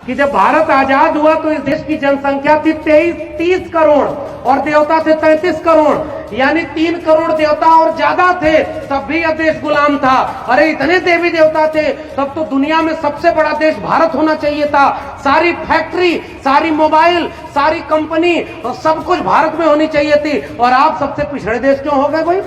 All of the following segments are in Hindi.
कि जब भारत आजाद हुआ तो इस देश की जनसंख्या थी 30 करोड़ और देवता थे 33 करोड़, यानी 3 करोड़ देवता और ज्यादा थे, तब भी यह देश गुलाम था। अरे इतने देवी देवता थे, तब तो दुनिया में सबसे बड़ा देश भारत होना चाहिए था। सारी फैक्ट्री, सारी मोबाइल, सारी कंपनी और सब कुछ भारत में होनी चाहिए थी। और आप सबसे पिछड़े देश क्यों हो गए भाई?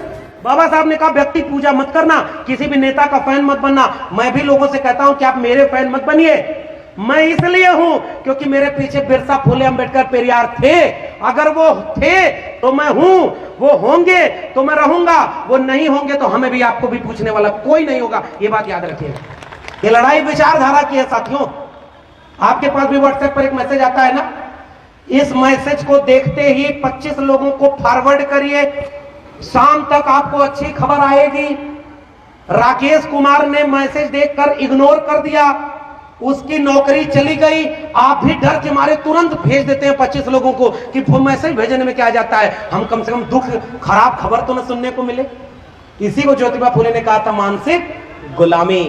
बाबा साहब ने कहा व्यक्ति पूजा मत करना, किसी भी नेता का फैन मत बनना। मैं भी लोगों से कहता हूं कि आप मेरे फैन मत बनिए। मैं इसलिए हूं क्योंकि मेरे पीछे बिरसा फुले अंबेडकर पेरियार थे। अगर वो थे तो मैं हूं, वो होंगे तो मैं रहूंगा, वो नहीं होंगे तो हमें भी आपको भी पूछने वाला कोई नहीं होगा। ये बात याद रखिएगा। ये लड़ाई विचारधारा की है साथियों। आपके पास भी व्हाट्सएप पर एक मैसेज आता है ना, इस मैसेज को देखते ही 25 लोगों को फॉरवर्ड करिए, शाम तक आपको अच्छी खबर आएगी। राकेश कुमार ने मैसेज देखकर इग्नोर कर दिया, उसकी नौकरी चली गई। आप भी डर के मारे तुरंत भेज देते हैं 25 लोगों को कि वो मैसेज भेजने में क्या जाता है, हम कम से कम दुख खराब खबर तो न सुनने को मिले। इसी को ज्योतिबा फुले ने कहा था मानसिक गुलामी।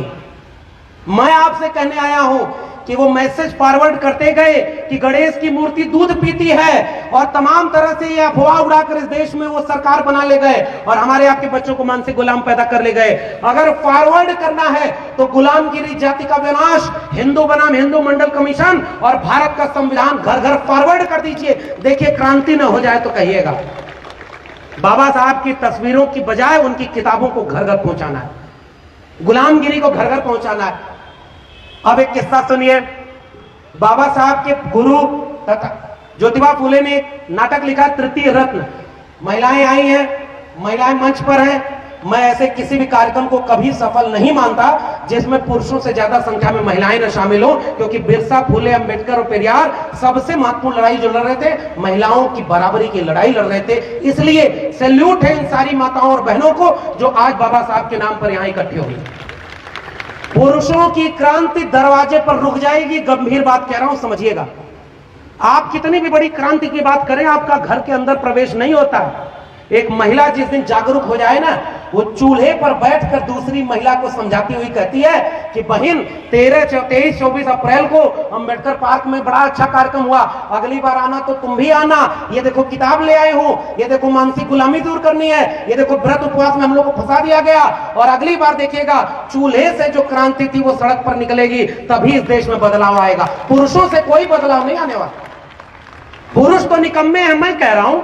मैं आपसे कहने आया हूं कि वो मैसेज फॉरवर्ड करते गए कि गणेश की मूर्ति दूध पीती है और तमाम तरह से ये अफवाह उड़ाकर इस देश में वो सरकार बना ले गए और हमारे आपके बच्चों को मानसिक गुलाम पैदा कर ले गए। अगर फॉरवर्ड करना है तो गुलामगिरी, जाति का विनाश, हिंदू बनाम हिंदू मंडल कमीशन और भारत का संविधान घर घर फॉरवर्ड कर दीजिए। देखिए क्रांति न हो जाए तो कहिएगा। बाबा साहब की तस्वीरों की बजाय उनकी किताबों को घर घर पहुंचाना है, गुलामगिरी को घर घर पहुंचाना है। अब एक किस्सा सुनिए। बाबा साहब के गुरु तथा ज्योतिबा फुले ने एक नाटक लिखा तृतीय रत्न। महिलाएं आई हैं, महिलाएं मंच पर हैं। मैं ऐसे किसी भी कार्यक्रम को कभी सफल नहीं मानता जिसमें पुरुषों से ज्यादा संख्या में महिलाएं न शामिल हो, क्योंकि बिरसा, फुले, अंबेडकर और पेरियार सबसे महत्वपूर्ण लड़ाई जो लड़ रहे थे, महिलाओं की बराबरी की लड़ाई लड़ रहे थे। इसलिए सैल्यूट है इन सारी माताओं और बहनों को जो आज बाबा साहब के नाम पर यहां इकट्ठे हुई। पुरुषों की क्रांति दरवाजे पर रुक जाएगी। गंभीर बात कह रहा हूं, समझिएगा। आप कितनी भी बड़ी क्रांति की बात करें, आपका घर के अंदर प्रवेश नहीं होता। एक महिला जिस दिन जागरूक हो जाए ना, वो चूल्हे पर बैठकर दूसरी महिला को समझाती हुई कहती है कि बहन 13, 23, 24 अप्रैल को अंबेडकर पार्क में बड़ा अच्छा कार्यक्रम हुआ, अगली बार आना तो तुम भी आना। ये देखो किताब ले आए हो, ये देखो मानसिक गुलामी दूर करनी है, ये देखो व्रत उपवास में हम लोग को फंसा दिया गया, और अगली बार देखिएगा चूल्हे से जो क्रांति थी वो सड़क पर निकलेगी, तभी इस देश में बदलाव आएगा। पुरुषों से कोई बदलाव नहीं आने वाला। पुरुष तो निकम्मे हैं, मैं कह रहा हूं।